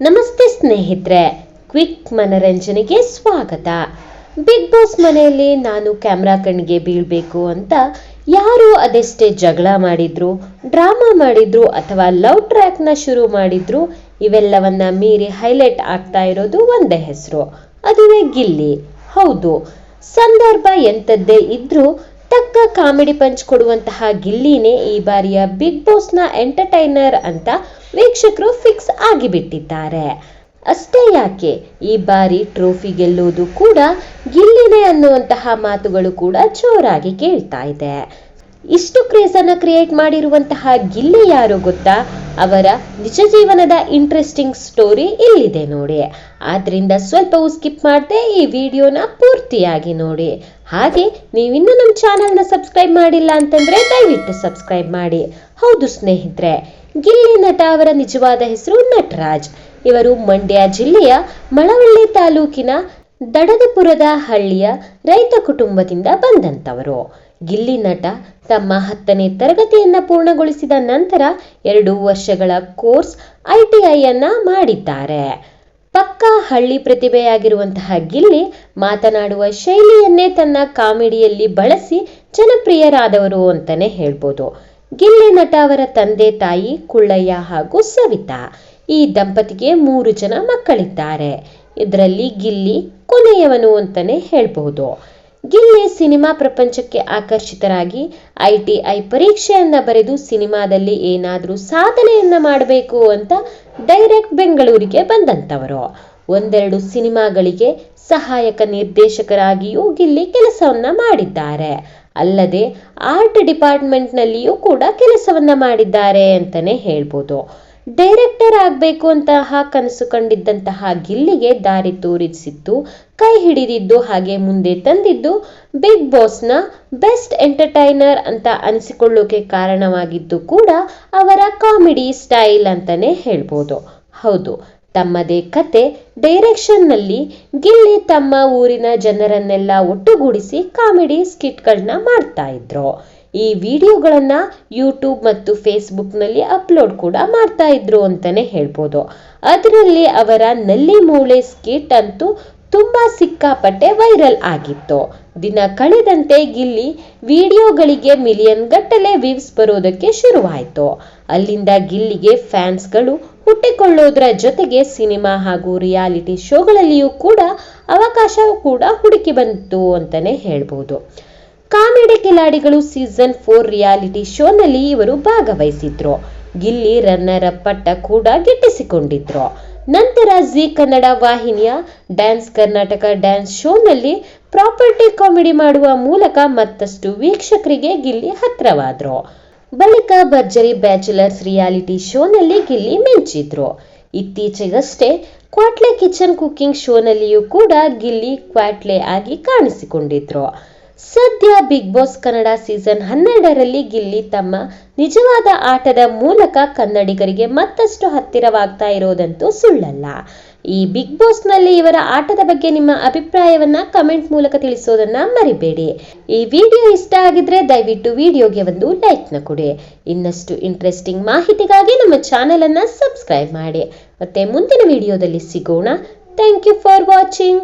ನಮಸ್ತೆ ಸ್ನೇಹಿತರೆ, ಕ್ವಿಕ್ ಮನರಂಜನೆಗೆ ಸ್ವಾಗತ. ಬಿಗ್ ಬಾಸ್ ಮನೆಯಲ್ಲಿ ನಾನು ಕ್ಯಾಮ್ರಾ ಕಣ್ಣಿಗೆ ಬೀಳ್ಬೇಕು ಅಂತ ಯಾರು ಅದೆಷ್ಟೇ ಜಗಳ ಮಾಡಿದ್ರು, ಡ್ರಾಮಾ ಮಾಡಿದ್ರು ಅಥವಾ ಲವ್ ಟ್ರ್ಯಾಕ್ನ ಶುರು ಮಾಡಿದ್ರು, ಇವೆಲ್ಲವನ್ನ ಮೀರಿ ಹೈಲೈಟ್ ಆಗ್ತಾ ಇರೋದು ಒಂದೇ ಹೆಸರು, ಅದುವೇ ಗಿಲ್ಲಿ. ಹೌದು, ಸಂದರ್ಭ ಎಂಥದ್ದೇ ಇದ್ರೂ ತಕ್ಕ ಕಾಮಿಡಿ ಪಂಚ್ ಕೊಡುವಂತಹ ಗಿಲ್ಲಿನೇ ಈ ಬಾರಿಯ ಬಿಗ್ ಬಾಸ್ನ ಎಂಟರ್ಟೈನರ್ ಅಂತ ವೀಕ್ಷಕರು ಫಿಕ್ಸ್ ಆಗಿಬಿಟ್ಟಿದ್ದಾರೆ. ಅಷ್ಟೇ ಯಾಕೆ, ಈ ಬಾರಿ ಟ್ರೋಫಿ ಗೆಲ್ಲುವುದು ಕೂಡ ಗಿಲ್ಲಿನೇ ಅನ್ನುವಂತಹ ಮಾತುಗಳು ಕೂಡ ಜೋರಾಗಿ ಕೇಳ್ತಾ ಇದೆ. ಇಷ್ಟು ಕ್ರೇಜನ್ನ ಕ್ರಿಯೇಟ್ ಮಾಡಿರುವಂತಹ ಗಿಲ್ಲಿ ಯಾರು ಗೊತ್ತಾ? ಅವರ ನಿಜ ಜೀವನದ ಇಂಟ್ರೆಸ್ಟಿಂಗ್ ಸ್ಟೋರಿ ಇಲ್ಲಿದೆ ನೋಡಿ. ಆದ್ರಿಂದ ಸ್ವಲ್ಪವೂ ಸ್ಕಿಪ್ ಮಾಡದೆ ಈ ವಿಡಿಯೋನ ಪೂರ್ತಿಯಾಗಿ ನೋಡಿ. ಹಾಗೆ ನೀವಿನ್ನೂ ನಮ್ಮ ಚಾನೆಲ್ನ ಸಬ್ಸ್ಕ್ರೈಬ್ ಮಾಡಿಲ್ಲ ಅಂತಂದ್ರೆ ದಯವಿಟ್ಟು ಸಬ್ಸ್ಕ್ರೈಬ್ ಮಾಡಿ. ಹೌದು ಸ್ನೇಹಿತರೆ, ಗಿಲ್ಲಿ ನಟ ಅವರ ನಿಜವಾದ ಹೆಸರು ನಟರಾಜ್. ಇವರು ಮಂಡ್ಯ ಜಿಲ್ಲೆಯ ಮಳವಳ್ಳಿ ತಾಲೂಕಿನ ದಡದಪುರದ ಹಳ್ಳಿಯ ರೈತ ಕುಟುಂಬದಿಂದ ಬಂದಂತವರು. ಗಿಲ್ಲಿ ನಟ ತಮ್ಮ 10ನೇ ತರಗತಿಯನ್ನ ಪೂರ್ಣಗೊಳಿಸಿದ ನಂತರ 2 ವರ್ಷಗಳ ಕೋರ್ಸ್ ITIಯನ್ನ ಮಾಡಿದ್ದಾರೆ. ಪಕ್ಕಾ ಹಳ್ಳಿ ಪ್ರತಿಭೆಯಾಗಿರುವಂತಹ ಗಿಲ್ಲಿ ಮಾತನಾಡುವ ಶೈಲಿಯನ್ನೇ ತನ್ನ ಕಾಮಿಡಿಯಲ್ಲಿ ಬಳಸಿ ಜನಪ್ರಿಯರಾದವರು ಅಂತಾನೆ ಹೇಳ್ಬೋದು. ಗಿಲ್ಲಿ ನಟ ಅವರ ತಂದೆ ತಾಯಿ ಕುಳ್ಳಯ್ಯ ಹಾಗೂ ಸವಿತಾ. ಈ ದಂಪತಿಗೆ 3 ಜನ ಮಕ್ಕಳಿದ್ದಾರೆ. ಇದರಲ್ಲಿ ಗಿಲ್ಲಿ ಕೊನೆಯವನು ಅಂತಾನೆ ಹೇಳ್ಬಹುದು. ಗಿಲ್ಲಿ ಸಿನಿಮಾ ಪ್ರಪಂಚಕ್ಕೆ ಆಕರ್ಷಿತರಾಗಿ ITI ಪರೀಕ್ಷೆಯನ್ನ ಬರೆದು ಸಿನಿಮಾದಲ್ಲಿ ಏನಾದ್ರೂ ಸಾಧನೆಯನ್ನ ಮಾಡಬೇಕು ಅಂತ ಡೈರೆಕ್ಟ್ ಬೆಂಗಳೂರಿಗೆ ಬಂದಂತವರು. ಒಂದೆರಡು ಸಿನಿಮಾಗಳಿಗೆ ಸಹಾಯಕ ನಿರ್ದೇಶಕರಾಗಿಯೂ ಗಿಲ್ಲಿ ಕೆಲಸವನ್ನ ಮಾಡಿದ್ದಾರೆ. ಅಲ್ಲದೆ ಆರ್ಟ್ ಡಿಪಾರ್ಟ್ಮೆಂಟ್ನಲ್ಲಿಯೂ ಕೂಡ ಕೆಲಸವನ್ನ ಮಾಡಿದ್ದಾರೆ ಅಂತಾನೆ ಹೇಳ್ಬೋದು. ಡೈರೆಕ್ಟರ್ ಆಗಬೇಕು ಅಂತಹ ಕನಸು ಕಂಡಿದ್ದಂತಹ ಗಿಲ್ಲಿಗೆ ದಾರಿ ತೋರಿಸಿದ್ದು, ಕೈ ಹಿಡಿದಿದ್ದು ಹಾಗೆ ಮುಂದೆ ತಂದಿದ್ದು ಬಿಗ್ ಬಾಸ್ನ ಬೆಸ್ಟ್ ಎಂಟರ್ಟೈನರ್ ಅಂತ ಅನಿಸಿಕೊಳ್ಳೋಕೆ ಕಾರಣವಾಗಿದ್ದು ಕೂಡ ಅವರ ಕಾಮಿಡಿ ಸ್ಟೈಲ್ ಅಂತಾನೆ ಹೇಳ್ಬೋದು. ಹೌದು, ತಮ್ಮದೇ ಕತೆ ಡೈರೆಕ್ಷನ್ನಲ್ಲಿ ಗಿಲ್ಲಿ ತಮ್ಮ ಊರಿನ ಜನರನ್ನೆಲ್ಲ ಒಟ್ಟುಗೂಡಿಸಿ ಕಾಮಿಡಿ ಸ್ಕಿಟ್ಗಳನ್ನ ಮಾಡ್ತಾ ಇದ್ರು. ಈ ವಿಡಿಯೋಗಳನ್ನ ಯೂಟ್ಯೂಬ್ ಮತ್ತು ಫೇಸ್ಬುಕ್ನಲ್ಲಿ ಅಪ್ಲೋಡ್ ಕೂಡ ಮಾಡ್ತಾ ಇದ್ರು ಅಂತಾನೆ ಹೇಳ್ಬೋದು. ಅದರಲ್ಲಿ ಅವರ ನಲ್ಲಿ ಮೂಳೆ ಸ್ಕಿಟ್ ಅಂತೂ ತುಂಬಾ ಸಿಕ್ಕಾಪಟ್ಟೆ ವೈರಲ್ ಆಗಿತ್ತು. ದಿನ ಕಳೆದಂತೆ ಗಿಲ್ಲಿ ವಿಡಿಯೋಗಳಿಗೆ ಮಿಲಿಯನ್ ಗಟ್ಟಲೆ ವ್ಯೂಸ್ ಬರೋದಕ್ಕೆ ಶುರುವಾಯಿತು. ಅಲ್ಲಿಂದ ಗಿಲ್ಲಿಗೆ ಫ್ಯಾನ್ಸ್ಗಳು ಹುಟ್ಟಿಕೊಳ್ಳೋದ್ರ ಜೊತೆಗೆ ಸಿನಿಮಾ ಹಾಗೂ ರಿಯಾಲಿಟಿ ಶೋಗಳಲ್ಲಿಯೂ ಕೂಡ ಅವಕಾಶ ಕೂಡ ಹುಡುಕಿ ಬಂತು ಅಂತಾನೆ ಹೇಳ್ಬೋದು. ಕಾಮಿಡಿ ಕಿಲಾಡಿಗಳು ಸೀಸನ್ 4 ರಿಯಾಲಿಟಿ ಶೋನಲ್ಲಿ ಇವರು ಭಾಗವಹಿಸಿದ್ರು. ಗಿಲ್ಲಿ ರನ್ನರ್ ಅಪ್ ಪಟ್ಟ ಕೂಡ ಗಿಟ್ಟಿಸಿಕೊಂಡಿದ್ರು. ನಂತರ ಜಿ ಕನ್ನಡ ವಾಹಿನಿಯ ಡ್ಯಾನ್ಸ್ ಕರ್ನಾಟಕ ಡ್ಯಾನ್ಸ್ ಶೋನಲ್ಲಿ ಪ್ರಾಪರ್ಟಿ ಕಾಮಿಡಿ ಮಾಡುವ ಮೂಲಕ ಮತ್ತಷ್ಟು ವೀಕ್ಷಕರಿಗೆ ಗಿಲ್ಲಿ ಹತ್ರವಾದ್ರು. ಬಳಿಕ ಭರ್ಜರಿ ಬ್ಯಾಚುಲರ್ಸ್ ರಿಯಾಲಿಟಿ ಶೋನಲ್ಲಿ ಗಿಲ್ಲಿ ಮಿಂಚಿದ್ರು. ಇತ್ತೀಚೆಗಷ್ಟೇ ಕ್ವಾಟ್ಲೆ ಕಿಚನ್ ಕುಕಿಂಗ್ ಶೋನಲ್ಲಿಯೂ ಕೂಡ ಗಿಲ್ಲಿ ಕ್ವಾಟ್ಲೆ ಆಗಿ ಕಾಣಿಸಿಕೊಂಡಿದ್ರು. ಸದ್ಯ ಬಿಗ್ ಬಾಸ್ ಕನ್ನಡ ಸೀಸನ್ 12ರಲ್ಲಿ ಗಿಲ್ಲಿ ತಮ್ಮ ನಿಜವಾದ ಆಟದ ಮೂಲಕ ಕನ್ನಡಿಗರಿಗೆ ಮತ್ತಷ್ಟು ಹತ್ತಿರವಾಗ್ತಾ ಇರೋದಂತೂ ಸುಳ್ಳಲ್ಲ. ಈ ಬಿಗ್ ಬಾಸ್ನಲ್ಲಿ ಇವರ ಆಟದ ಬಗ್ಗೆ ನಿಮ್ಮ ಅಭಿಪ್ರಾಯವನ್ನ ಕಮೆಂಟ್ ಮೂಲಕ ತಿಳಿಸೋದನ್ನ ಮರಿಬೇಡಿ. ಈ ವಿಡಿಯೋ ಇಷ್ಟ ಆಗಿದ್ರೆ ದಯವಿಟ್ಟು ವಿಡಿಯೋಗೆ ಒಂದು ಲೈಕ್ನ ಕೊಡಿ. ಇನ್ನಷ್ಟು ಇಂಟ್ರೆಸ್ಟಿಂಗ್ ಮಾಹಿತಿಗಾಗಿ ನಮ್ಮ ಚಾನೆಲ್ ಅನ್ನ ಸಬ್ಸ್ಕ್ರೈಬ್ ಮಾಡಿ. ಮತ್ತೆ ಮುಂದಿನ ವಿಡಿಯೋದಲ್ಲಿ ಸಿಗೋಣ. Thank you for watching.